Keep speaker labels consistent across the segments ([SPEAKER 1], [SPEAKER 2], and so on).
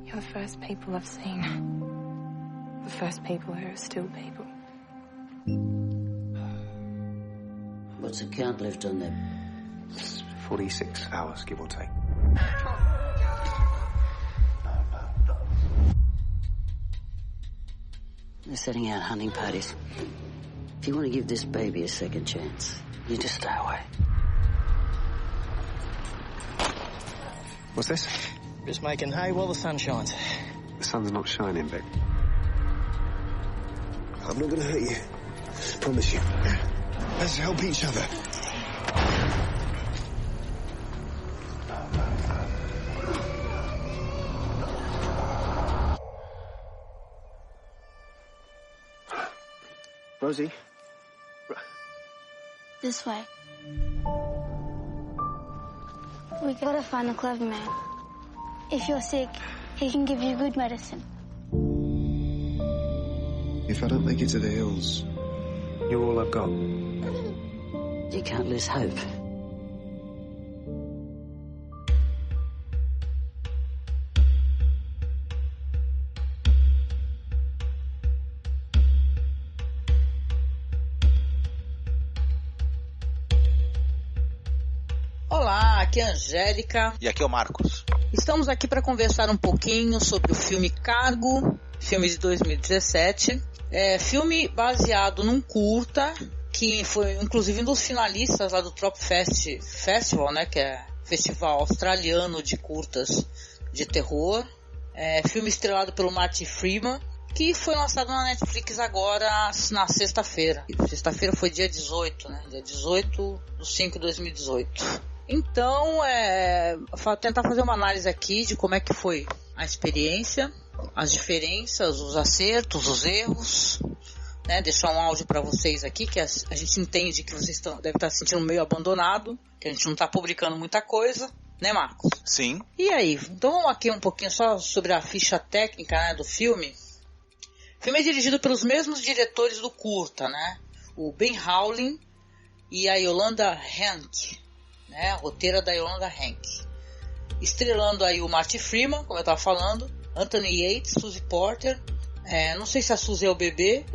[SPEAKER 1] You're the first people I've seen. The first people who are still people.
[SPEAKER 2] What's the count left on them?
[SPEAKER 3] 46 hours, give or take.
[SPEAKER 2] They're setting out hunting parties. If you want to give this baby a second chance, you just stay away.
[SPEAKER 3] What's this?
[SPEAKER 4] Just making hay while the sun shines.
[SPEAKER 3] The sun's not shining, Beck.
[SPEAKER 5] I'm not gonna hurt you. Promise you. Let's help each other.
[SPEAKER 3] Rosie?
[SPEAKER 6] This way. We gotta find a clever man. If you're sick, he can give you good medicine.
[SPEAKER 5] If I don't make it to the hills,
[SPEAKER 3] You're all I've got.
[SPEAKER 2] You can't lose hope.
[SPEAKER 7] Olá, aqui é a Angélica.
[SPEAKER 8] E aqui é o Marcos.
[SPEAKER 7] Estamos aqui para conversar um pouquinho sobre o filme Cargo, filme de 2017. Filme baseado num curta, que foi inclusive um dos finalistas lá do Trop Festival, né, que é festival australiano de curtas de terror. Filme estrelado pelo Martin Freeman, que foi lançado na Netflix agora na sexta-feira. Sexta-feira foi dia 18, né? Dia 18 de 5 de 2018. Então, tentar fazer uma análise aqui de como é que foi a experiência, as diferenças, os acertos, os erros, né? Deixar um áudio para vocês aqui, que a gente entende que vocês devem estar se sentindo meio abandonado, que a gente não está publicando muita coisa, né, Marcos?
[SPEAKER 8] Sim.
[SPEAKER 7] E aí? Então vamos aqui um pouquinho só sobre a ficha técnica, né, do filme. O filme é dirigido pelos mesmos diretores do curta, né? O Ben Howlin e a Yolanda Henke, né? A roteira da Yolanda Henke. Estrelando aí o Martin Freeman, como eu estava falando, Anthony Yates, Suzy Porter. Não sei se a Suzy é o bebê.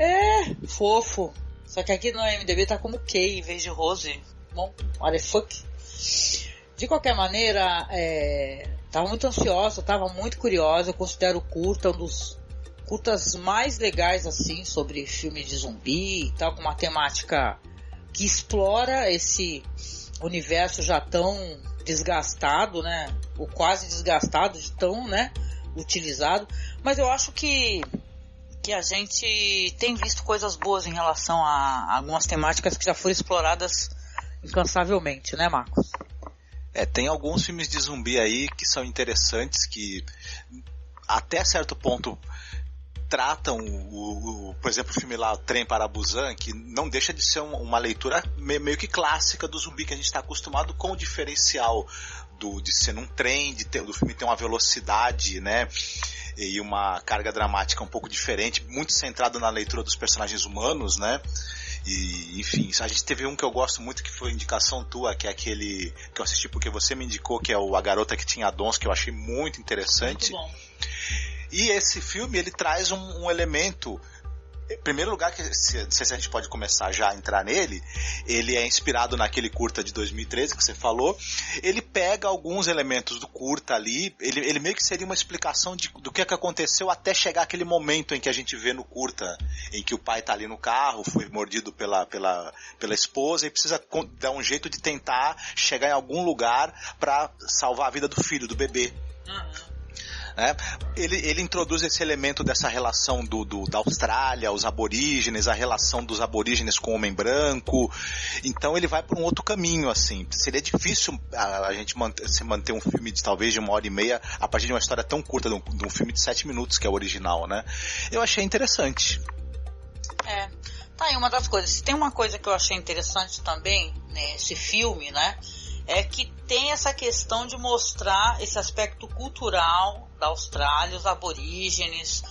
[SPEAKER 7] Fofo. Só que aqui no IMDb tá como Kay em vez de Rose. Bom, what the fuck. De qualquer maneira, tava muito ansiosa, tava muito curiosa. Eu considero o curta um dos curtas mais legais assim sobre filme de zumbi e tal, com uma temática que explora esse universo já tão desgastado, né? Ou quase desgastado, de tão, né, utilizado. Mas eu acho que a gente tem visto coisas boas em relação a algumas temáticas que já foram exploradas incansavelmente, né, Marcos?
[SPEAKER 8] Tem alguns filmes de zumbi aí que são interessantes, que até certo ponto tratam por exemplo, o filme lá, o Trem para Busan, que não deixa de ser uma leitura meio que clássica do zumbi que a gente está acostumado, com o diferencial de ser num trem, do filme ter uma velocidade, né, e uma carga dramática um pouco diferente, muito centrado na leitura dos personagens humanos, né. E, enfim, a gente teve um que eu gosto muito, que foi indicação tua, que é aquele que eu assisti porque você me indicou, que é A Garota que Tinha Dons, que eu achei muito interessante.
[SPEAKER 7] Muito bom.
[SPEAKER 8] E esse filme, ele traz um elemento, em primeiro lugar, que não sei se a gente pode começar já a entrar nele, ele é inspirado naquele curta de 2013 que você falou. Ele pega alguns elementos do curta ali, ele meio que seria uma explicação do que aconteceu até chegar aquele momento em que a gente vê no curta, em que o pai tá ali no carro, foi mordido pela esposa e precisa dar um jeito de tentar chegar em algum lugar para salvar a vida do filho, do bebê.
[SPEAKER 7] Uhum.
[SPEAKER 8] Ele introduz esse elemento dessa relação da Austrália, os aborígenes, a relação dos aborígenes com o homem branco. Então ele vai por um outro caminho, assim. Seria difícil a gente manter um filme talvez de 1h30 a partir de uma história tão curta, de um filme de 7 minutos, que é o original, né? Eu achei interessante.
[SPEAKER 7] Tá aí uma das coisas. Tem uma coisa que eu achei interessante também nesse filme, né? É que tem essa questão de mostrar esse aspecto cultural da Austrália, os aborígenes.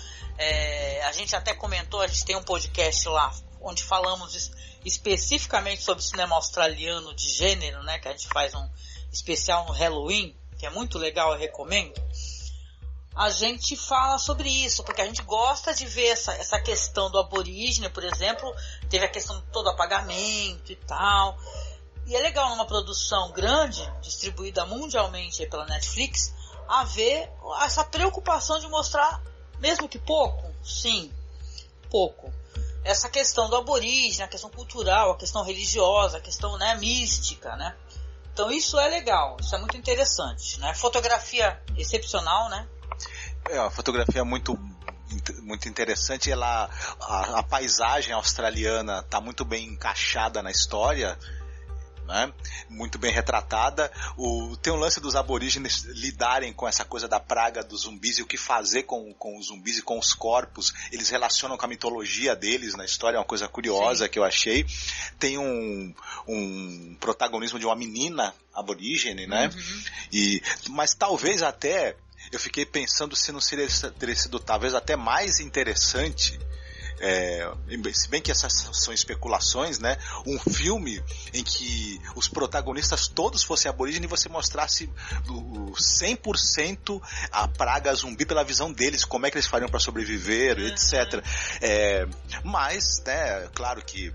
[SPEAKER 7] A gente até comentou, a gente tem um podcast lá onde falamos especificamente sobre cinema australiano de gênero, né? Que a gente faz um especial no Halloween, que é muito legal, eu recomendo. a gente fala sobre isso, porque a gente gosta de ver essa questão do aborígene, por exemplo, teve a questão de todo apagamento e tal. E é legal numa produção grande, distribuída mundialmente pela Netflix, haver essa preocupação de mostrar, mesmo que pouco, sim, pouco, essa questão do aborígene, a questão cultural, a questão religiosa, a questão, né, mística, né? Então isso é legal, isso é muito interessante, né? Fotografia excepcional, né?
[SPEAKER 8] É uma fotografia muito interessante. A paisagem australiana está muito bem encaixada na história, né? Muito bem retratada. Tem o lance dos aborígenes lidarem com essa coisa da praga dos zumbis e o que fazer com os zumbis e com os corpos. Eles relacionam com a mitologia deles na história, é uma coisa curiosa. Sim. Que eu achei. Tem um protagonismo de uma menina aborígene, né? Mas talvez até eu fiquei pensando se não teria sido talvez até mais interessante, se bem que essas são especulações, né? Um filme em que os protagonistas todos fossem aborígenes e você mostrasse 100% a praga zumbi pela visão deles, como é que eles fariam para sobreviver, etc. Mas, né, claro que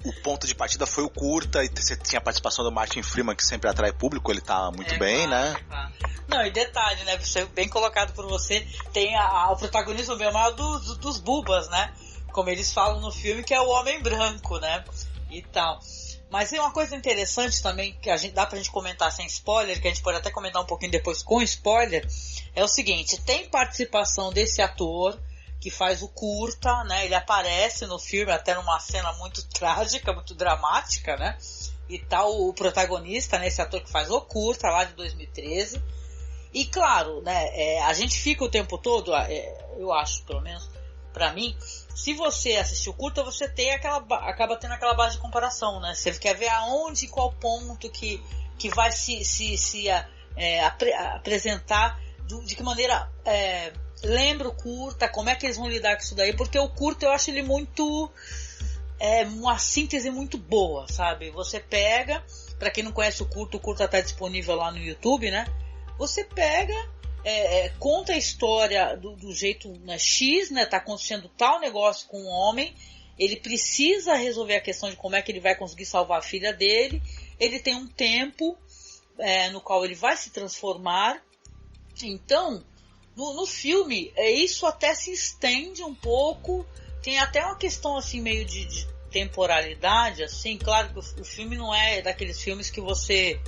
[SPEAKER 8] o ponto de partida foi o curta, e você tinha a participação do Martin Freeman, que sempre atrai público, ele tá muito bem, claro, né? Claro.
[SPEAKER 7] Não, e detalhe, né, bem colocado por você, tem o protagonismo bem maior dos bubas, né? Como eles falam no filme, que é o homem branco, né? E tal. Mas tem uma coisa interessante também, que dá pra gente comentar sem spoiler, que a gente pode até comentar um pouquinho depois com spoiler, é o seguinte: tem participação desse ator que faz o curta, né? Ele aparece no filme até numa cena muito trágica, muito dramática, né? E tal, o protagonista, né? Esse ator que faz o curta lá de 2013. E claro, né? A gente fica o tempo todo, eu acho, pelo menos pra mim, se você assistir o curta, você acaba tendo aquela base de comparação, né? Você quer ver aonde, qual ponto que vai se apresentar, de que maneira lembra o curta, como é que eles vão lidar com isso daí, porque o curta eu acho ele muito uma síntese muito boa, sabe? Você pega, pra quem não conhece o curta tá disponível lá no YouTube, né? Você pega, conta a história do jeito, né, X, né? Tá acontecendo tal negócio com um homem, ele precisa resolver a questão de como é que ele vai conseguir salvar a filha dele, ele tem um tempo no qual ele vai se transformar. Então no filme, isso até se estende um pouco, tem até uma questão assim meio de temporalidade, assim. Claro que o filme não é daqueles filmes que você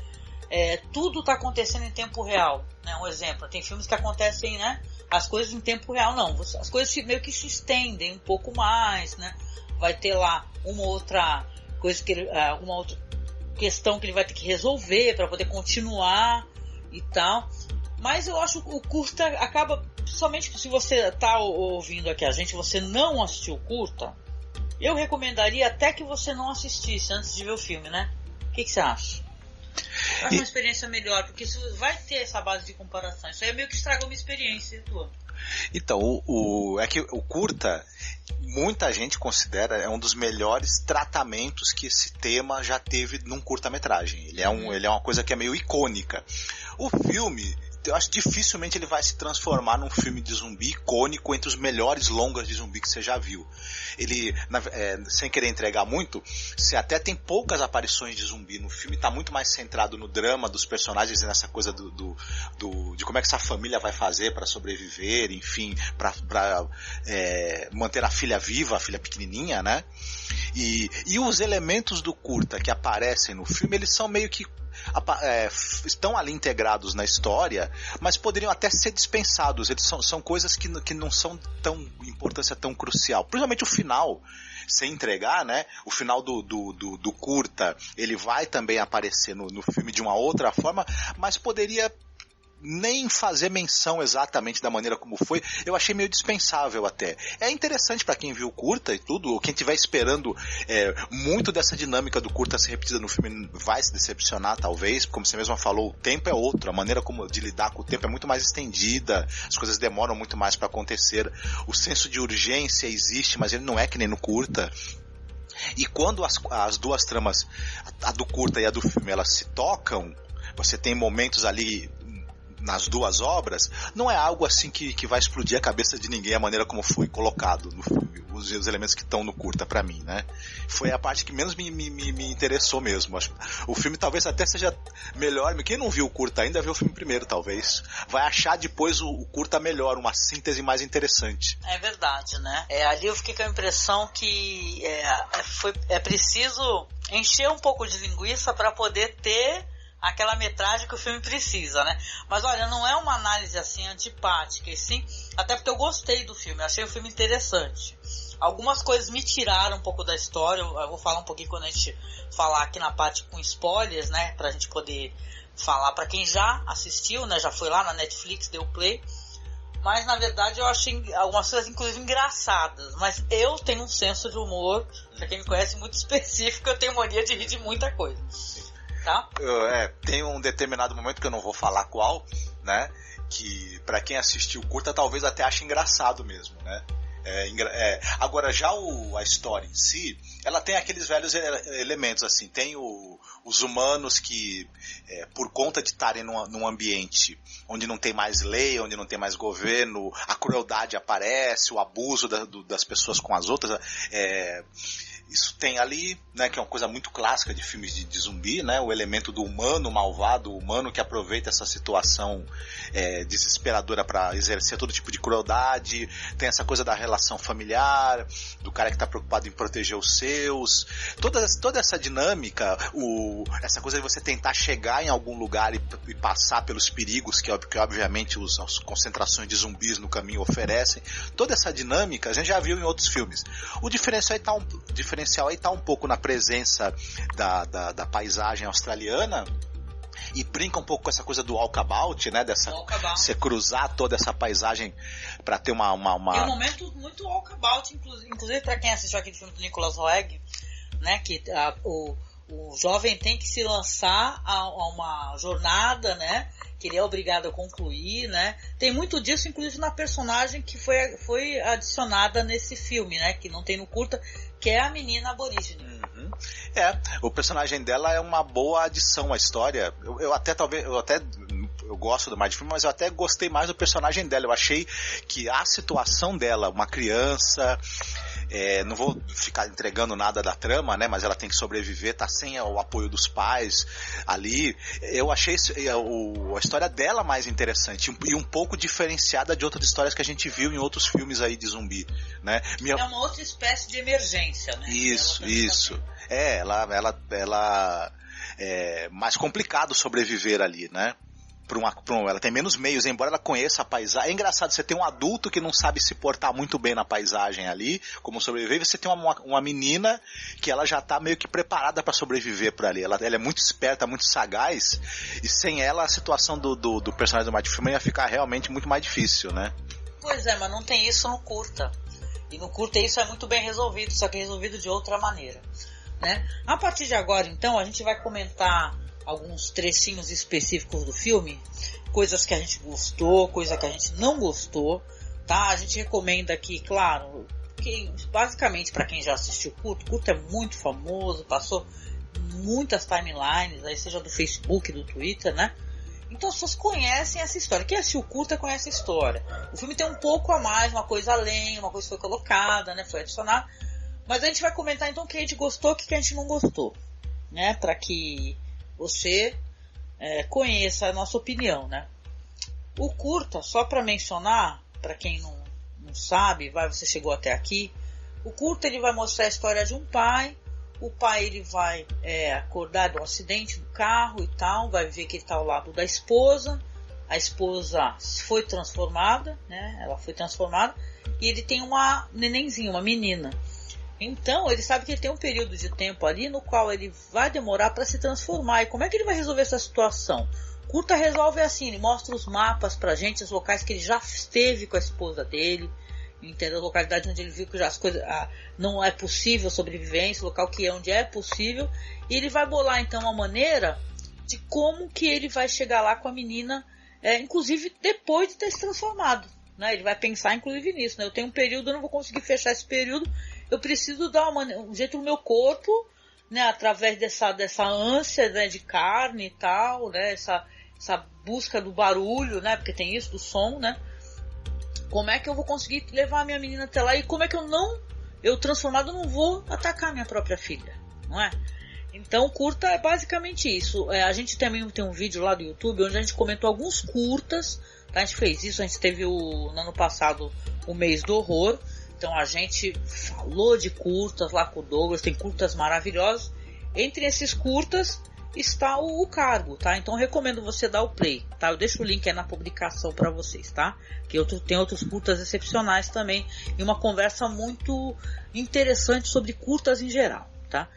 [SPEAKER 7] tudo está acontecendo em tempo real, né? Um exemplo, tem filmes que acontecem, né, as coisas em tempo real, não, as coisas meio que se estendem um pouco mais, né? Vai ter lá uma outra coisa alguma outra questão que ele vai ter que resolver para poder continuar e tal. Mas eu acho que o curta acaba, somente se você está ouvindo aqui a gente, você não assistiu o curta, eu recomendaria até que você não assistisse antes de ver o filme, né? O que você acha? Eu acho uma experiência melhor, porque isso vai ter essa base de comparação. Isso aí meio que estraga uma experiência tua.
[SPEAKER 8] Então, é que o curta, muita gente considera um dos melhores tratamentos que esse tema já teve num curta-metragem. Ele é uma coisa que é meio icônica. O filme, eu acho que dificilmente ele vai se transformar num filme de zumbi icônico entre os melhores longas de zumbi que você já viu. Ele, sem querer entregar muito, você até tem poucas aparições de zumbi no filme, está muito mais centrado no drama dos personagens e nessa coisa de como é que essa família vai fazer para sobreviver, enfim, para manter a filha viva, a filha pequenininha, né? E os elementos do curta que aparecem no filme, eles são meio que estão ali integrados na história, mas poderiam até ser dispensados. Eles são coisas que não são tão importância tão crucial. Principalmente o final, sem entregar, né? O final do curta, ele vai também aparecer no filme de uma outra forma, mas poderia nem fazer menção exatamente da maneira como foi. Eu achei meio dispensável até. É interessante para quem viu o curta e tudo, ou quem estiver esperando muito dessa dinâmica do curta ser repetida no filme vai se decepcionar talvez, como você mesma falou, o tempo é outro, a maneira de lidar com o tempo é muito mais estendida, as coisas demoram muito mais para acontecer, o senso de urgência existe, mas ele não é que nem no curta. E quando as duas tramas, a do curta e a do filme, elas se tocam, você tem momentos ali nas duas obras, não é algo assim que vai explodir a cabeça de ninguém a maneira como foi colocado no filme, os elementos que estão no curta pra mim, né? Foi a parte que menos me interessou mesmo. O filme talvez até seja melhor, quem não viu o curta ainda viu o filme primeiro, talvez vai achar depois o curta melhor, uma síntese mais interessante.
[SPEAKER 7] É verdade, né? Ali eu fiquei com a impressão que é preciso encher um pouco de linguiça para poder ter aquela metragem que o filme precisa, né? Mas olha, não é uma análise assim antipática, e sim, até porque eu gostei do filme, achei o filme interessante. Algumas coisas me tiraram um pouco da história, eu vou falar um pouquinho quando a gente falar aqui na parte com spoilers, né? Pra gente poder falar pra quem já assistiu, né? Já foi lá na Netflix, deu play. Mas na verdade eu achei algumas coisas inclusive engraçadas. Mas eu tenho um senso de humor, pra quem me conhece, muito específico, eu tenho mania de rir de muita coisa. Tá?
[SPEAKER 8] Tem um determinado momento que eu não vou falar qual, né? Que pra quem assistiu o curta talvez até ache engraçado mesmo, né? Agora já a história em si, ela tem aqueles velhos elementos assim, tem os humanos que por conta de estarem num ambiente onde não tem mais lei, onde não tem mais governo, a crueldade aparece, o abuso das pessoas com as outras, isso tem ali, né, que é uma coisa muito clássica de filmes de zumbi, né, o elemento do humano malvado, o humano que aproveita essa situação desesperadora para exercer todo tipo de crueldade. Tem essa coisa da relação familiar, do cara que está preocupado em proteger os seus, toda essa dinâmica, essa coisa de você tentar chegar em algum lugar e passar pelos perigos que obviamente as concentrações de zumbis no caminho oferecem. Toda essa dinâmica a gente já viu em outros filmes. O diferencial aí está um pouco na presença da paisagem australiana, e brinca um pouco com essa coisa do walkabout, né? Você cruzar toda essa paisagem para ter uma...
[SPEAKER 7] Tem um momento muito walkabout, inclusive para quem assistiu aquele filme do Nicolas Roeg, né? Que o jovem tem que se lançar a uma jornada, né? Que ele é obrigado a concluir, né? Tem muito disso, inclusive, na personagem que foi adicionada nesse filme, né? Que não tem no curta, que é a menina aborígene.
[SPEAKER 8] Uhum. O personagem dela é uma boa adição à história. Eu gosto do mais de filme, mas eu até gostei mais do personagem dela. Eu achei que a situação dela, uma criança, não vou ficar entregando nada da trama, né? Mas ela tem que sobreviver, tá sem o apoio dos pais ali. Eu achei a história dela mais interessante e um pouco diferenciada de outras histórias que a gente viu em outros filmes aí de zumbi, né?
[SPEAKER 7] É uma outra espécie de emergência, né?
[SPEAKER 8] Isso. Ela é mais complicado sobreviver ali, né? Ela tem menos meios, embora ela conheça a paisagem. É engraçado, você tem um adulto que não sabe se portar muito bem na paisagem ali, como sobreviver, e você tem uma menina que ela já está meio que preparada para sobreviver por ali. Ela é muito esperta, muito sagaz, e sem ela a situação do personagem do Martin Freeman ia ficar realmente muito mais difícil, né?
[SPEAKER 7] Pois é, mas não tem isso no curta. E no curta isso é muito bem resolvido, só que é resolvido de outra maneira, né? A partir de agora, então, a gente vai comentar alguns trecinhos específicos do filme, coisas que a gente gostou, coisa que a gente não gostou, tá? A gente recomenda aqui, claro, que basicamente para quem já assistiu o curta é muito famoso, passou muitas timelines, aí seja do Facebook, do Twitter, né? Então as pessoas conhecem essa história. Quem assistiu o curta conhece a história. O filme tem um pouco a mais, uma coisa além, uma coisa foi colocada, né? Foi adicionada. Mas a gente vai comentar então o que a gente gostou e o que a gente não gostou, né? Para que você conheça a nossa opinião, né? O curta, só para mencionar, para quem não sabe, você chegou até aqui, o curta ele vai mostrar a história de um pai. O pai ele vai acordar de um acidente do carro e tal, vai ver que ele está ao lado da esposa. A esposa foi transformada, né? Ela foi transformada e ele tem uma nenenzinha, uma menina. Então, ele sabe que ele tem um período de tempo ali no qual ele vai demorar para se transformar. E como é que ele vai resolver essa situação? Curta resolve assim, ele mostra os mapas pra gente, os locais que ele já esteve com a esposa dele, entendeu? As localidades onde ele viu que já as coisas não é possível sobrevivência, local que onde é possível. E ele vai bolar então uma maneira de como que ele vai chegar lá com a menina, inclusive depois de ter se transformado, né? Ele vai pensar inclusive nisso, né? Eu tenho um período, eu não vou conseguir fechar esse período. Eu preciso dar um jeito no meu corpo, né, através dessa ânsia, né, de carne e tal, né, essa busca do barulho, né? Porque tem isso, do som, né? Como é que eu vou conseguir levar a minha menina até lá? E como é que eu transformado, não vou atacar minha própria filha, não é? Então, curta é basicamente isso. A gente também tem um vídeo lá do YouTube onde a gente comentou alguns curtas. Tá? A gente fez isso, a gente teve no ano passado o mês do horror. Então a gente falou de curtas lá com o Douglas, tem curtas maravilhosos. Entre esses curtas está o Cargo, tá? Então recomendo você dar o play, tá? Eu deixo o link aí na publicação para vocês, tá? Que tem outros curtas excepcionais também e uma conversa muito interessante sobre curtas em geral, tá?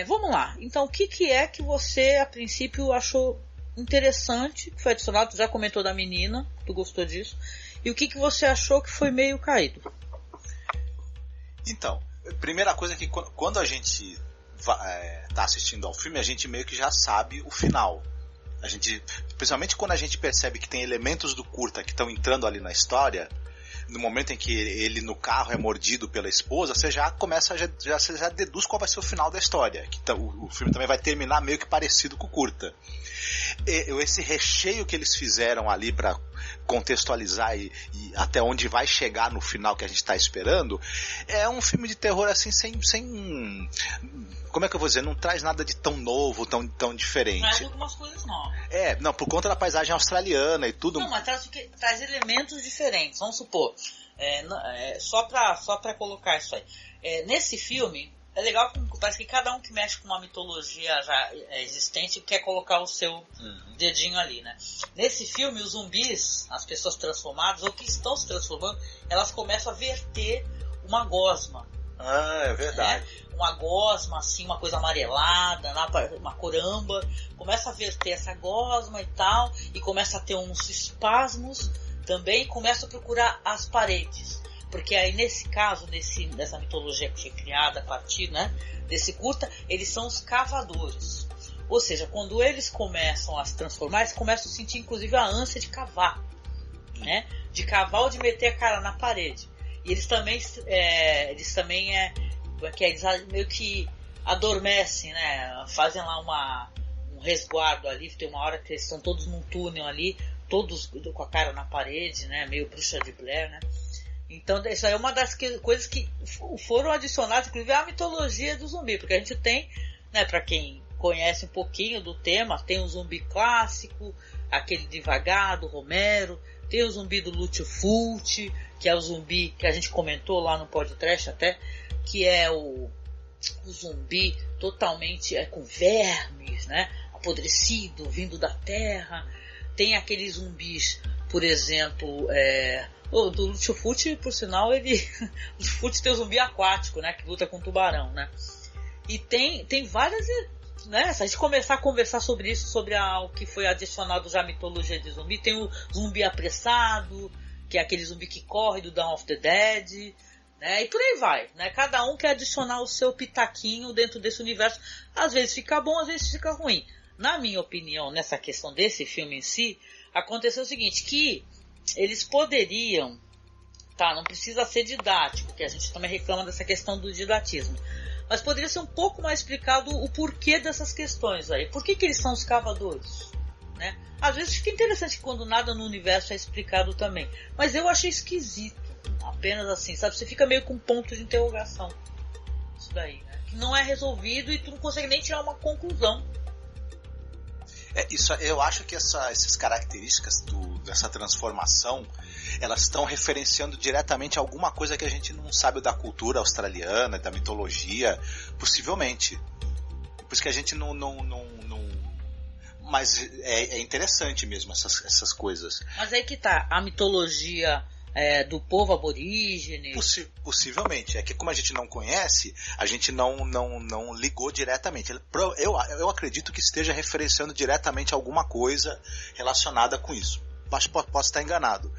[SPEAKER 7] Vamos lá. Então o que é que você a princípio achou interessante, que foi adicionado? Tu já comentou da menina, tu gostou disso? E o que você achou que foi meio caído?
[SPEAKER 8] Então, primeira coisa é que quando a gente tá assistindo ao filme, a gente meio que já sabe o final. A gente, principalmente quando a gente percebe que tem elementos do curta que estão entrando ali na história, no momento em que ele no carro é mordido pela esposa, você já começa, você já deduz qual vai ser o final da história. Que o filme também vai terminar meio que parecido com o curta. Esse recheio que eles fizeram ali para contextualizar e até onde vai chegar no final que a gente está esperando, é um filme de terror assim sem como é que eu vou dizer, não traz nada de tão novo, tão diferente.
[SPEAKER 7] Traz algumas coisas novas.
[SPEAKER 8] Não, por conta da paisagem australiana e tudo.
[SPEAKER 7] Não, mas traz elementos diferentes. Vamos supor, só pra colocar isso aí. Nesse filme, é legal que parece que cada um que mexe com uma mitologia já existente quer colocar o seu dedinho ali, né? Nesse filme, os zumbis, as pessoas transformadas, ou que estão se transformando, elas começam a verter uma gosma.
[SPEAKER 8] Ah, é verdade.
[SPEAKER 7] Uma gosma, assim, uma coisa amarelada, uma coramba, começa a verter essa gosma e tal, e começa a ter uns espasmos também, e começa a procurar as paredes. Porque aí nesse caso, nessa mitologia que foi criada a partir, né, desse curta, eles são os cavadores. Ou seja, quando eles começam a se transformar, eles começam a sentir inclusive a ânsia de cavar, né? De cavar ou de meter a cara na parede. E eles também eles meio que adormecem, né? Fazem lá um resguardo ali. Tem uma hora que eles estão todos num túnel ali, todos com a cara na parede, né? Meio bruxa de Blair, né? Então isso aí é uma das coisas que foram adicionadas, inclusive à mitologia do zumbi, porque a gente tem, né? Para quem conhece um pouquinho do tema, tem o zumbi clássico, aquele devagar do Romero, tem o zumbi do Lúcio Fulci, que é o zumbi que a gente comentou lá no podcast até, que é o zumbi totalmente com vermes, né? Apodrecido, vindo da terra. Tem aqueles zumbis, por exemplo, do Lúcio Fulci, por sinal, o Lúcio Fulci tem o zumbi aquático, né? Que luta com tubarão, né? E tem várias, né? Se a gente começar a conversar sobre isso, sobre o que foi adicionado já à mitologia de zumbi, tem o zumbi apressado, que é aquele zumbi que corre do Dawn of the Dead, né? E por aí vai, né? Cada um quer adicionar o seu pitaquinho dentro desse universo. Às vezes fica bom, às vezes fica ruim. Na minha opinião, nessa questão desse filme em si, aconteceu o seguinte, que eles poderiam, tá, não precisa ser didático, que a gente também reclama dessa questão do didatismo, mas poderia ser um pouco mais explicado o porquê dessas questões aí. Por que eles são os cavadores, né? Às vezes fica interessante quando nada no universo é explicado também, mas eu achei esquisito, apenas assim, sabe? Você fica meio com ponto de interrogação, isso daí, né? Que não é resolvido e tu não consegue nem tirar uma conclusão.
[SPEAKER 8] Eu acho que essas características dessa transformação, elas estão referenciando diretamente alguma coisa que a gente não sabe da cultura australiana, da mitologia, possivelmente. Por isso que a gente não mas é interessante mesmo essas coisas.
[SPEAKER 7] Mas aí que tá, a mitologia do povo aborígene.
[SPEAKER 8] Possivelmente. É que como a gente não conhece, a gente não ligou diretamente. Eu acredito que esteja referenciando diretamente alguma coisa relacionada com isso. Mas posso estar enganado.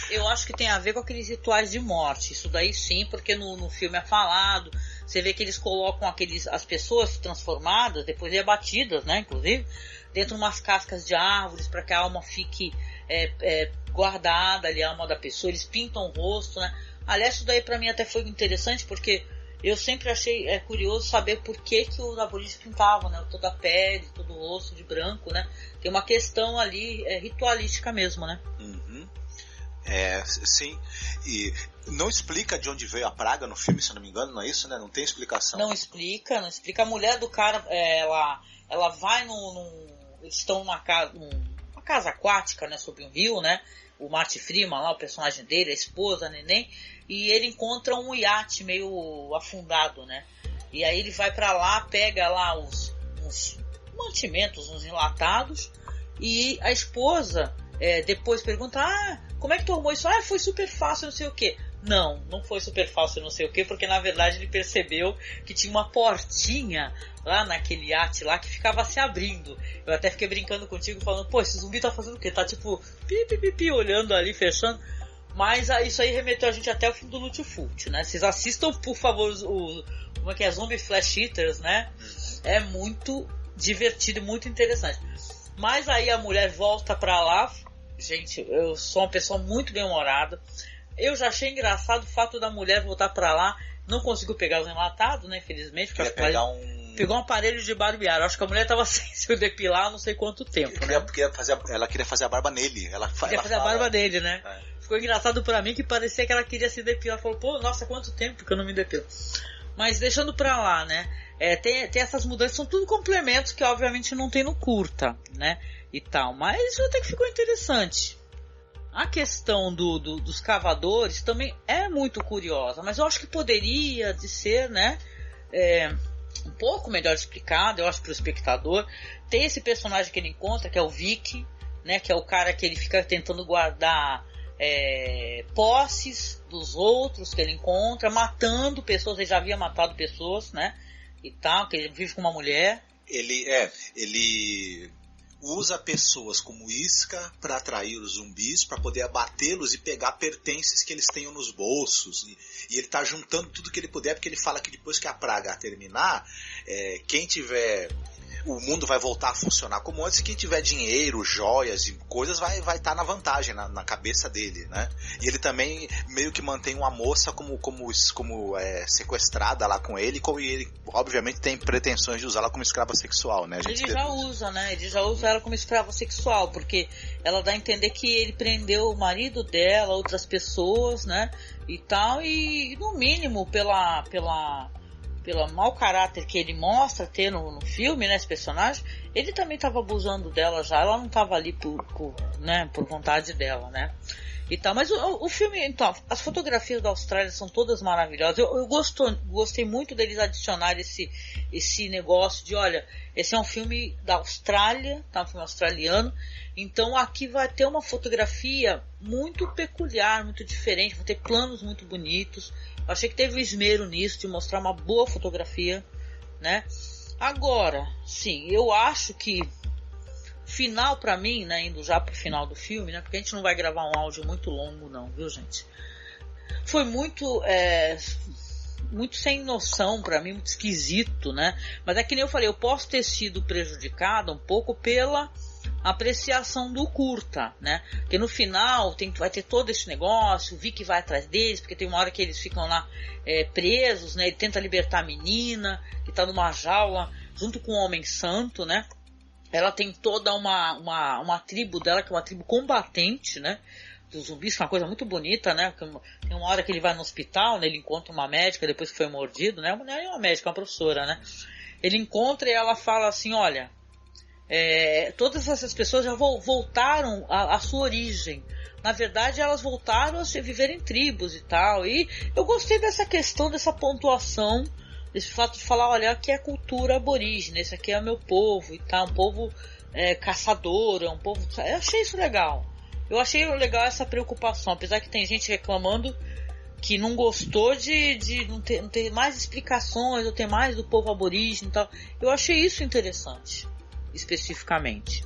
[SPEAKER 7] Eu acho que tem a ver com aqueles rituais de morte. Isso daí sim, porque no filme é falado. Você vê que eles colocam as pessoas transformadas, depois de abatidas, né, inclusive, dentro de umas cascas de árvores para que a alma fique guardada ali, a alma da pessoa. Eles pintam o rosto, né? Aliás, isso daí para mim até foi interessante, porque eu sempre achei curioso saber por que os aborígenes pintavam, né? Toda a pele, todo o rosto de branco, né? Tem uma questão ali ritualística mesmo, né?
[SPEAKER 8] Uhum. Sim. E não explica de onde veio a praga no filme, se eu não me engano, não é isso, né? Não tem explicação.
[SPEAKER 7] Não explica. A mulher do cara, ela vai eles estão numa casa aquática, né? Sobre um rio, né? O Marty Freeman lá, o personagem dele, a esposa, a neném, e ele encontra um iate meio afundado, né? E aí ele vai pra lá, pega lá uns mantimentos, uns enlatados, e a esposa depois pergunta, como é que tu arrumou isso? Foi super fácil, não sei o quê. Não foi super fácil, não sei o quê, porque na verdade ele percebeu que tinha uma portinha lá naquele iate lá que ficava se abrindo. Eu até fiquei brincando contigo, falando, pô, esse zumbi tá fazendo o quê? Tá tipo, pi, olhando ali, fechando. Mas isso aí remeteu a gente até o filme do Lutfult, né? Vocês assistam, por favor, como é que é? Zombie Flash Eaters, né? É muito divertido e muito interessante. Mas aí a mulher volta pra lá. Gente, eu sou uma pessoa muito bem-humorada. Eu já achei engraçado o fato da mulher voltar pra lá. Não conseguiu pegar os enlatados, né? Infelizmente. Pegou um aparelho de barbear. Acho que a mulher tava sem se depilar há não sei quanto tempo.
[SPEAKER 8] Ela queria fazer a barba nele. Ela
[SPEAKER 7] queria fazer a barba dele, né? Ficou engraçado pra mim que parecia que ela queria se depilar. Falou, pô, nossa, quanto tempo que eu não me depilo. Mas deixando pra lá, né? Tem essas mudanças, são tudo complementos que obviamente não tem no curta, né? E tal. Mas isso até que ficou interessante. A questão dos cavadores também é muito curiosa, mas eu acho que poderia de ser, né, um pouco melhor explicado, eu acho, para o espectador. Tem esse personagem que ele encontra, que é o Vic, né, que é o cara que ele fica tentando guardar posses dos outros que ele encontra, matando pessoas. Ele já havia matado pessoas, né, e tal, que ele vive com uma mulher.
[SPEAKER 8] Ele usa pessoas como isca para atrair os zumbis, para poder abatê-los e pegar pertences que eles tenham nos bolsos. E ele tá juntando tudo que ele puder, porque ele fala que depois que a praga terminar, quem tiver... O mundo vai voltar a funcionar como antes. Quem tiver dinheiro, joias e coisas vai estar na vantagem, na cabeça dele, né? E ele também meio que mantém uma moça como sequestrada lá com ele, e ele obviamente tem pretensões de usá-la como escrava sexual, né?
[SPEAKER 7] Ele já usa, né? Ele já usa ela como escrava sexual, porque ela dá a entender que ele prendeu o marido dela, outras pessoas, né? E tal, e no mínimo pelo mau caráter que ele mostra ter no filme, né, esse personagem, ele também estava abusando dela já, ela não estava ali por vontade dela, né, e tal. Mas o filme, então, as fotografias da Austrália são todas maravilhosas. Eu gostei muito deles adicionar esse negócio de, olha, esse é um filme da Austrália, tá, um filme australiano, então aqui vai ter uma fotografia muito peculiar, muito diferente, vai ter planos muito bonitos. Eu achei que teve um esmero nisso, de mostrar uma boa fotografia, né? Agora, sim, eu acho que final pra mim, né, indo já pro final do filme, né, porque a gente não vai gravar um áudio muito longo não, viu, gente? Foi muito sem noção pra mim, muito esquisito, né? Mas é que nem eu falei, eu posso ter sido prejudicado um pouco pela apreciação do curta, né? Porque no final vai ter todo esse negócio, o Vic vai atrás deles, porque tem uma hora que eles ficam lá presos, né? Ele tenta libertar a menina, que tá numa jaula, junto com o Homem Santo, né? Ela tem toda uma tribo dela, que é uma tribo combatente, né? Dos zumbis, que é uma coisa muito bonita, né? Tem uma hora que ele vai no hospital, né? Ele encontra uma médica, depois que foi mordido, né? Não é uma médica, é uma professora, né? Ele encontra e ela fala assim, olha... todas essas pessoas já voltaram à sua origem. Na verdade, elas voltaram a viver em tribos e tal. E eu gostei dessa questão, dessa pontuação, desse fato de falar, olha, aqui é a cultura aborígene, esse aqui é o meu povo e tal, um povo caçador, é um povo... Eu achei isso legal. Eu achei legal essa preocupação, apesar que tem gente reclamando que não gostou de não ter mais explicações, ou ter mais do povo aborígene e tal. Eu achei isso interessante, especificamente.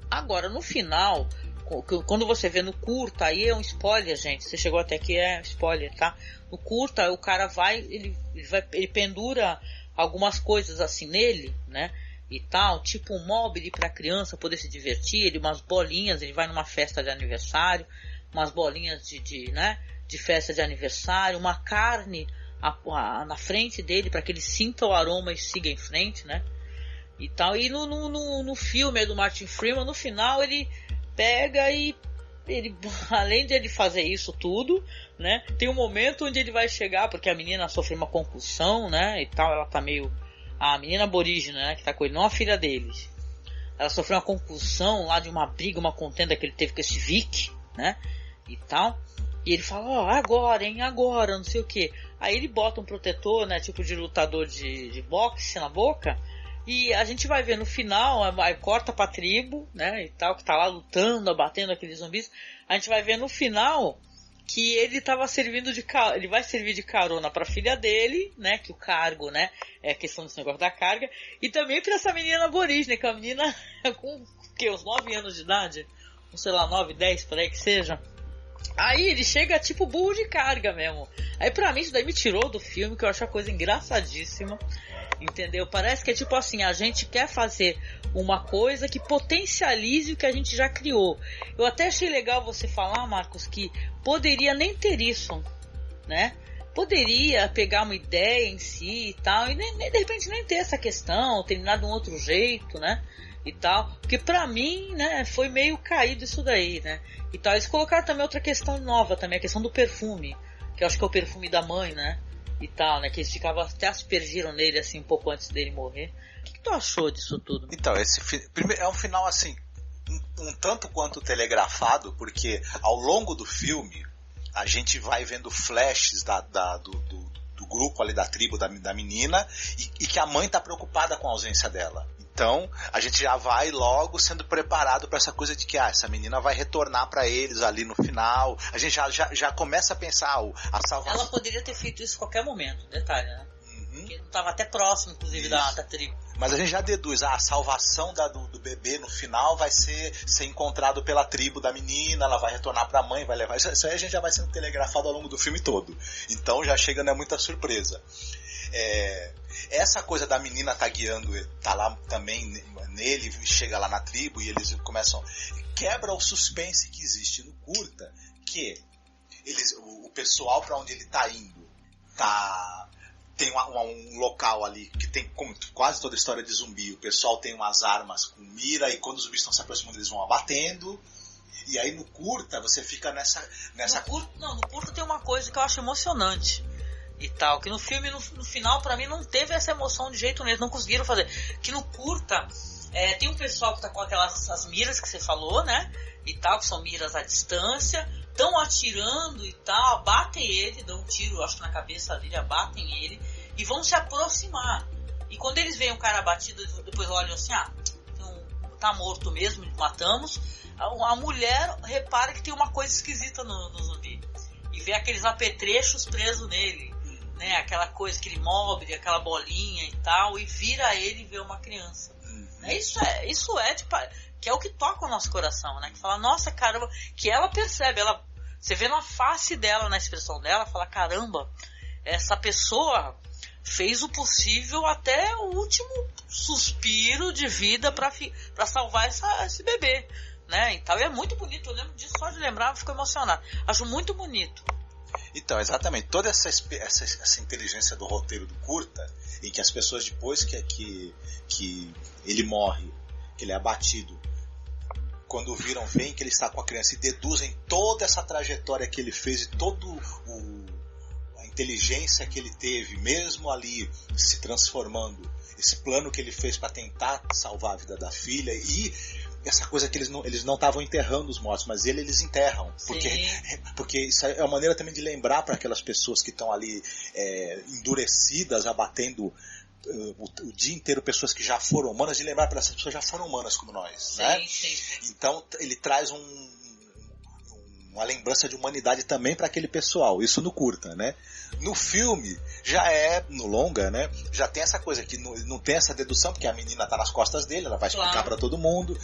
[SPEAKER 7] Agora, no final, quando você vê no curta, aí é um spoiler, gente. Você chegou até aqui, é spoiler, tá? No curta, o cara ele pendura algumas coisas assim nele, né? E tal, tipo um mobile pra criança poder se divertir, umas bolinhas, ele vai numa festa de aniversário, umas bolinhas de festa de aniversário, uma carne na frente dele para que ele sinta o aroma e siga em frente, né? E tal. E no filme do Martin Freeman, no final ele pega e ele, além de ele fazer isso tudo, né, tem um momento onde ele vai chegar, porque a menina sofreu uma concussão, né, e tal, ela tá meio, a menina aborígene, né, que tá com ele, não a filha deles, ela sofreu uma concussão lá de uma briga, uma contenda que ele teve com esse Vic, né, e tal, e ele fala, agora, não sei o que, aí ele bota um protetor, né, tipo de lutador de boxe na boca. E a gente vai ver no final, aí corta pra tribo, né, e tal, que tá lá lutando, abatendo aqueles zumbis. A gente vai ver no final que ele tava servindo ele vai servir de carona pra filha dele, né, que o cargo, né, é a questão desse negócio da carga. E também pra essa menina aborígene, que é uma menina com, uns 9 anos de idade, sei lá, 9, 10, por aí que seja. Aí ele chega tipo burro de carga mesmo. Aí pra mim isso daí me tirou do filme, que eu acho a coisa engraçadíssima. Entendeu? Parece que é tipo assim, a gente quer fazer uma coisa que potencialize o que a gente já criou. Eu até achei legal você falar, Marcos, que poderia nem ter isso, né? Poderia pegar uma ideia em si e tal, e nem de repente nem ter essa questão, terminar de um outro jeito, né? E tal, porque pra mim, né, foi meio caído isso daí, né? E tal, eles colocaram também outra questão nova também, a questão do perfume, que eu acho que é o perfume da mãe, né? E tal, né? Que eles ficavam, até aspergiram nele assim um pouco antes dele morrer. O que tu achou disso tudo?
[SPEAKER 8] Então, primeiro é um final assim, um tanto quanto telegrafado, porque ao longo do filme a gente vai vendo flashes do grupo ali, da tribo da menina, e que a mãe tá preocupada com a ausência dela. Então, a gente já vai logo sendo preparado para essa coisa de que essa menina vai retornar para eles ali no final. A gente já começa a pensar a salvação.
[SPEAKER 7] Ela poderia ter feito isso em qualquer momento, detalhe, né? Porque não estava até próximo, inclusive, da tribo.
[SPEAKER 8] Mas a gente já deduz, a salvação do bebê no final vai ser encontrado pela tribo da menina, ela vai retornar para a mãe, vai levar. Isso aí a gente já vai sendo telegrafado ao longo do filme todo. Então já chega, não é muita surpresa. Essa coisa da menina tá guiando, tá lá também nele, chega lá na tribo e eles começam, quebra o suspense que existe no curta, que o pessoal para onde ele tá indo tem um local ali que tem, como quase toda história de zumbi, o pessoal tem umas armas com mira e quando os zumbis estão se aproximando eles vão abatendo. E aí no curta você fica nessa...
[SPEAKER 7] No curta tem uma coisa que eu acho emocionante e tal, que no filme, no final, pra mim não teve essa emoção de jeito nenhum, não conseguiram fazer. Que no curta tem um pessoal que tá com as miras que você falou, né, e tal, que são miras à distância, estão atirando e tal, abatem ele, dão um tiro, acho que na cabeça dele, abatem ele e vão se aproximar. E quando eles veem o cara abatido, depois olham assim, tá morto mesmo, matamos. A mulher repara que tem uma coisa esquisita no zumbi e vê aqueles apetrechos presos nele, né? Aquela coisa, aquele móvel, aquela bolinha e tal, e vira ele e vê uma criança. Isso é tipo, que é o que toca o nosso coração, né? Que fala, nossa, caramba, que ela percebe, você vê na face dela, na expressão dela, fala, caramba, essa pessoa fez o possível até o último suspiro de vida para salvar esse bebê, né? Então é muito bonito, eu lembro disso, só de lembrar eu fico emocionado, acho muito bonito.
[SPEAKER 8] Então, exatamente, toda essa inteligência do roteiro do curta, em que as pessoas depois que ele morre, que ele é abatido, quando veem que ele está com a criança e deduzem toda essa trajetória que ele fez e toda a inteligência que ele teve, mesmo ali se transformando, esse plano que ele fez para tentar salvar a vida da filha, e essa coisa que eles não estavam enterrando os mortos, mas eles enterram, porque isso é uma maneira também de lembrar para aquelas pessoas que estão ali endurecidas, abatendo o dia inteiro pessoas que já foram humanas, de lembrar para essas pessoas já foram humanas como nós, né?
[SPEAKER 7] Sim.
[SPEAKER 8] Então ele traz uma lembrança de humanidade também para aquele pessoal, isso no curta, né? No filme, no longa, né? Já tem essa coisa que não tem essa dedução, porque a menina tá nas costas dele, ela vai explicar para todo mundo.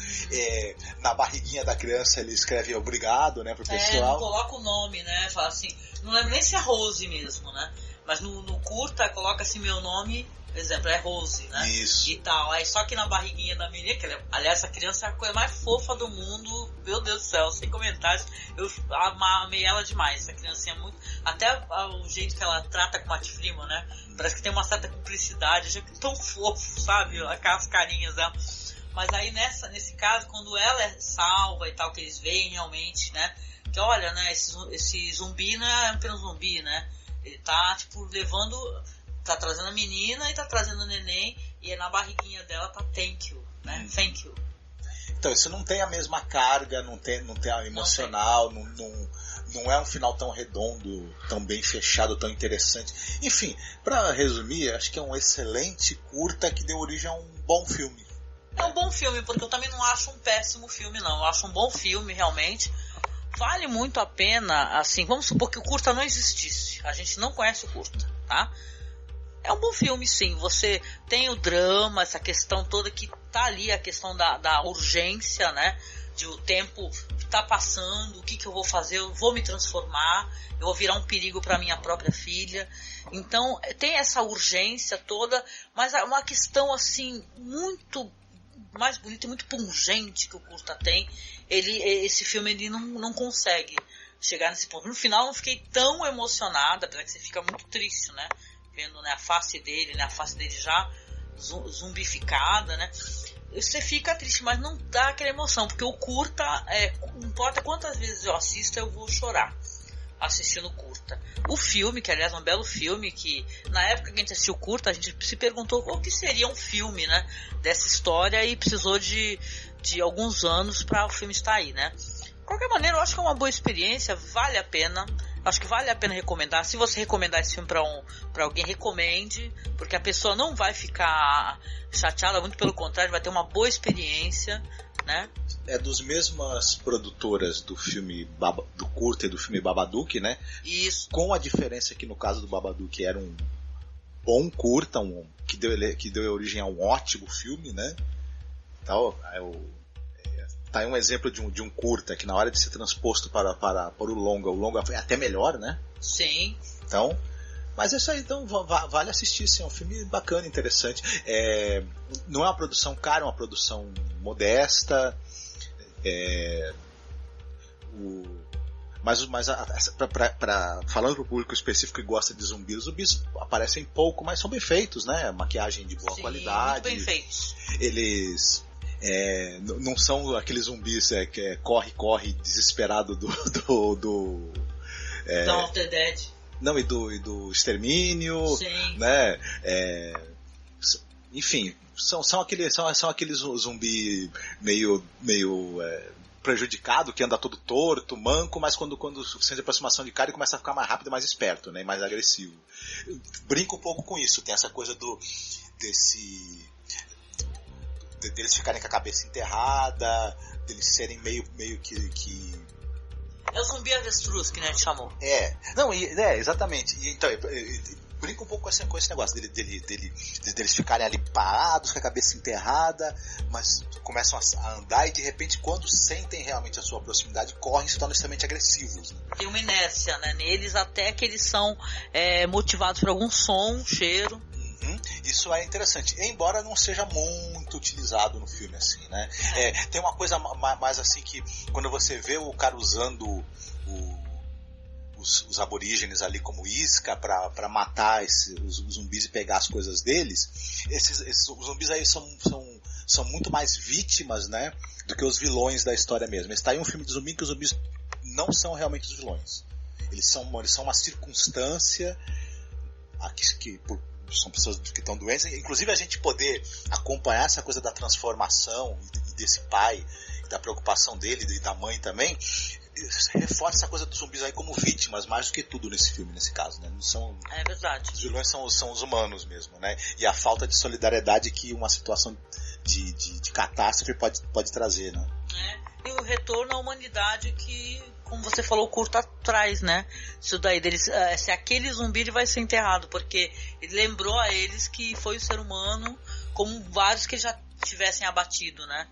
[SPEAKER 8] Na barriguinha da criança ele escreve obrigado, né, pro pessoal.
[SPEAKER 7] Não coloca o nome, né? Fala assim, não lembro nem se é Rose mesmo, né? Mas no curta coloca assim meu nome Por exemplo, é Rose, né?
[SPEAKER 8] Isso.
[SPEAKER 7] E tal. Aí só que na barriguinha da menina, aliás, essa criança é a coisa mais fofa do mundo. Meu Deus do céu, sem comentários. Eu amei ela demais. Essa criancinha é muito. Até o jeito que ela trata com a Matt Freeman, né? Parece que tem uma certa cumplicidade. Já que tão fofo, sabe? Aquelas carinhas dela. Mas aí nesse caso, quando ela é salva e tal, que eles veem realmente, né? Que olha, né? Esse zumbi não é apenas zumbi, né? Ele tá, tipo, levando. Tá trazendo a menina e tá trazendo o neném, e na barriguinha dela tá thank you, né? Thank you.
[SPEAKER 8] Então, isso não tem a mesma carga, não tem a emocional, não é um final tão redondo, tão bem fechado, tão interessante. Enfim, pra resumir, acho que é um excelente curta que deu origem a um bom filme.
[SPEAKER 7] É um bom filme, porque eu também não acho um péssimo filme, não. Eu acho um bom filme, realmente. Vale muito a pena, assim, vamos supor que o curta não existisse. A gente não conhece o curta, tá? É um bom filme, sim. Você tem o drama, essa questão toda que tá ali, a questão da urgência, né? De o tempo que tá passando, o que eu vou fazer, eu vou me transformar, eu vou virar um perigo para minha própria filha. Então, tem essa urgência toda, mas é uma questão, assim, muito mais bonita e muito pungente que o curta tem. Esse filme ele não consegue chegar nesse ponto. No final, eu não fiquei tão emocionada, apesar que você fica muito triste, né? Vendo, né, a face dele já zumbificada, né? Você fica triste, mas não dá aquela emoção, porque o curta, não importa quantas vezes eu assisto, eu vou chorar assistindo o curta. O filme, que aliás é um belo filme, que na época que a gente assistiu o curta, a gente se perguntou o que seria um filme, né, dessa história, e precisou de alguns anos para o filme estar aí, né? De qualquer maneira, eu acho que é uma boa experiência, vale a pena. Acho que vale a pena recomendar. Se você recomendar esse filme pra alguém, recomende, porque a pessoa não vai ficar chateada, muito pelo contrário, vai ter uma boa experiência, né?
[SPEAKER 8] É dos mesmas produtoras do filme do curta e do filme Babadook, né?
[SPEAKER 7] Isso.
[SPEAKER 8] Com a diferença que no caso do Babadook era um bom curta, que deu origem a um ótimo filme, né? Então, tá aí um exemplo de um curta que na hora de ser transposto para o longa é até melhor, né?
[SPEAKER 7] Sim.
[SPEAKER 8] Então, mas é isso aí, então vale assistir, sim, é um filme bacana, interessante. Não é uma produção cara, é uma produção modesta. Mas falando pro público específico que gosta de zumbis, os zumbis aparecem pouco, mas são bem feitos, né? Maquiagem de boa qualidade.
[SPEAKER 7] Muito bem feitos.
[SPEAKER 8] Eles não são aqueles zumbis que corre desesperado do
[SPEAKER 7] Dawn of the Dead.
[SPEAKER 8] Não, e do Extermínio.
[SPEAKER 7] Sim.
[SPEAKER 8] Né? Enfim, são aqueles zumbi meio prejudicado, que anda todo torto, manco, mas quando sente aproximação de cara ele começa a ficar mais rápido, mais esperto, né? Mais agressivo. Eu brinco um pouco com isso, tem essa coisa deles ficarem com a cabeça enterrada, deles serem meio que...
[SPEAKER 7] É o zumbi avestruz que a gente chamou.
[SPEAKER 8] Exatamente. Então, brinca um pouco com esse negócio deles ficarem ali parados, com a cabeça enterrada, mas começam a andar e de repente, quando sentem realmente a sua proximidade, correm e se tornam extremamente agressivos. Né?
[SPEAKER 7] Tem uma inércia, né, neles, até que eles são motivados por algum som, cheiro.
[SPEAKER 8] Isso é interessante, embora não seja muito utilizado no filme, assim, né? Tem uma coisa mais assim que quando você vê o cara usando os aborígenes ali como isca para matar os zumbis e pegar as coisas deles, os zumbis aí são muito mais vítimas, né, do que os vilões da história mesmo. Está aí um filme de zumbi que os zumbis não são realmente os vilões. Eles são uma circunstância que são pessoas que estão doentes, inclusive a gente poder acompanhar essa coisa da transformação e desse pai, da preocupação dele e da mãe também, reforça essa coisa dos zumbis aí como vítimas, mais do que tudo nesse filme, nesse caso, né? Não são,
[SPEAKER 7] é verdade. Os
[SPEAKER 8] vilões são os humanos mesmo, né? E a falta de solidariedade que uma situação de catástrofe pode trazer, né?
[SPEAKER 7] E o retorno à humanidade que, como você falou, o curta traz, né? Isso daí deles, se aquele zumbi ele vai ser enterrado, porque ele lembrou a eles que foi o ser humano, como vários que já tivessem abatido, né?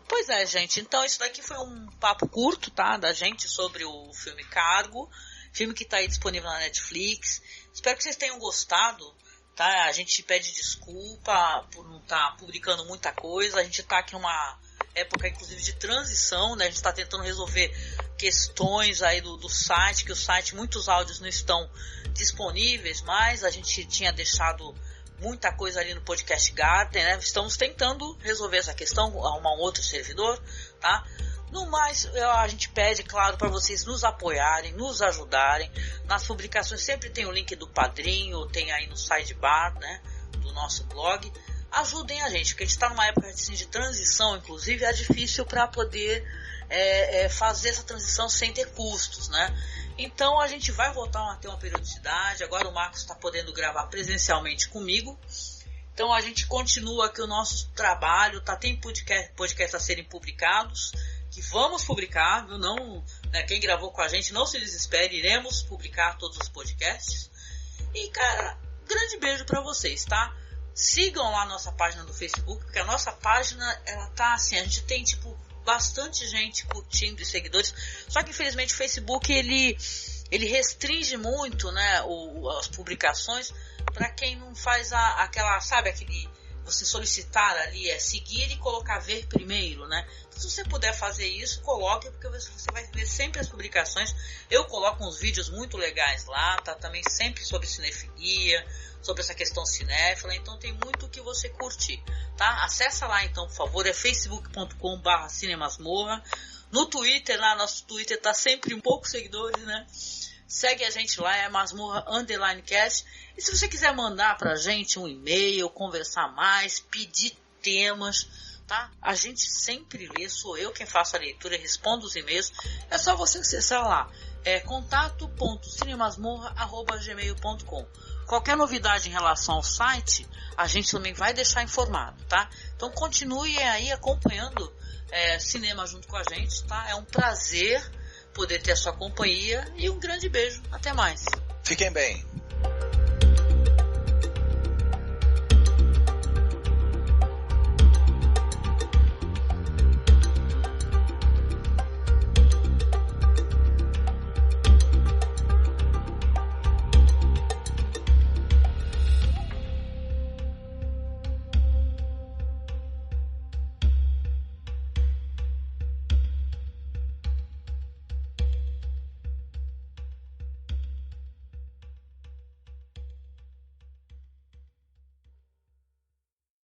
[SPEAKER 7] Pois é, gente, então isso daqui foi um papo curto, tá, da gente sobre o filme Cargo, filme que tá aí disponível na Netflix. Espero que vocês tenham gostado. tá? A gente pede desculpa por não estar publicando muita coisa. A gente está aqui numa época, inclusive, de transição, né? A gente está tentando resolver questões aí do site, que o site, muitos áudios não estão disponíveis, mas a gente tinha deixado muita coisa ali no Podcast Garden, né? Estamos tentando resolver essa questão, arrumar um outro servidor, tá? No mais, a gente pede, claro, para vocês nos apoiarem, nos ajudarem. Nas publicações sempre tem o link do Padrinho, tem aí no sidebar, né, do nosso blog. Ajudem a gente, porque a gente está numa época assim, de transição, inclusive, é difícil para poder fazer essa transição sem ter custos, né? Então a gente vai voltar a ter uma periodicidade. Agora o Marcos está podendo gravar presencialmente comigo. Então a gente continua aqui o nosso trabalho, tá? Tem podcasts a serem publicados, que vamos publicar, viu? Não, né, quem gravou com a gente, não se desespere, iremos publicar todos os podcasts. E, cara, grande beijo pra vocês, tá? Sigam lá a nossa página do Facebook, porque a nossa página, ela tá assim, a gente tem, tipo, bastante gente curtindo e seguidores, só que infelizmente o Facebook, ele restringe muito, né, as publicações para quem não faz aquela, sabe, aquele, você solicitar ali, seguir e colocar ver primeiro, né? Então, se você puder fazer isso, coloque, porque você vai ver sempre as publicações. Eu coloco uns vídeos muito legais lá, tá? Também sempre sobre cinefilia, sobre essa questão cinéfila, então tem muito que você curtir, tá? Acessa lá então, por favor, é facebook.com/cinemasmorra. No Twitter, lá, nosso Twitter tá sempre um pouco seguidores, né? Segue a gente lá, é masmorra_cast. E se você quiser mandar pra gente um e-mail, conversar mais, pedir temas, tá? A gente sempre lê, sou eu quem faço a leitura e respondo os e-mails. É só você acessar lá, contato.cinemasmorra@gmail.com. Qualquer novidade em relação ao site, a gente também vai deixar informado, tá? Então continue aí acompanhando cinema junto com a gente, tá? É um prazer poder ter a sua companhia e um grande beijo. Até mais.
[SPEAKER 8] Fiquem bem.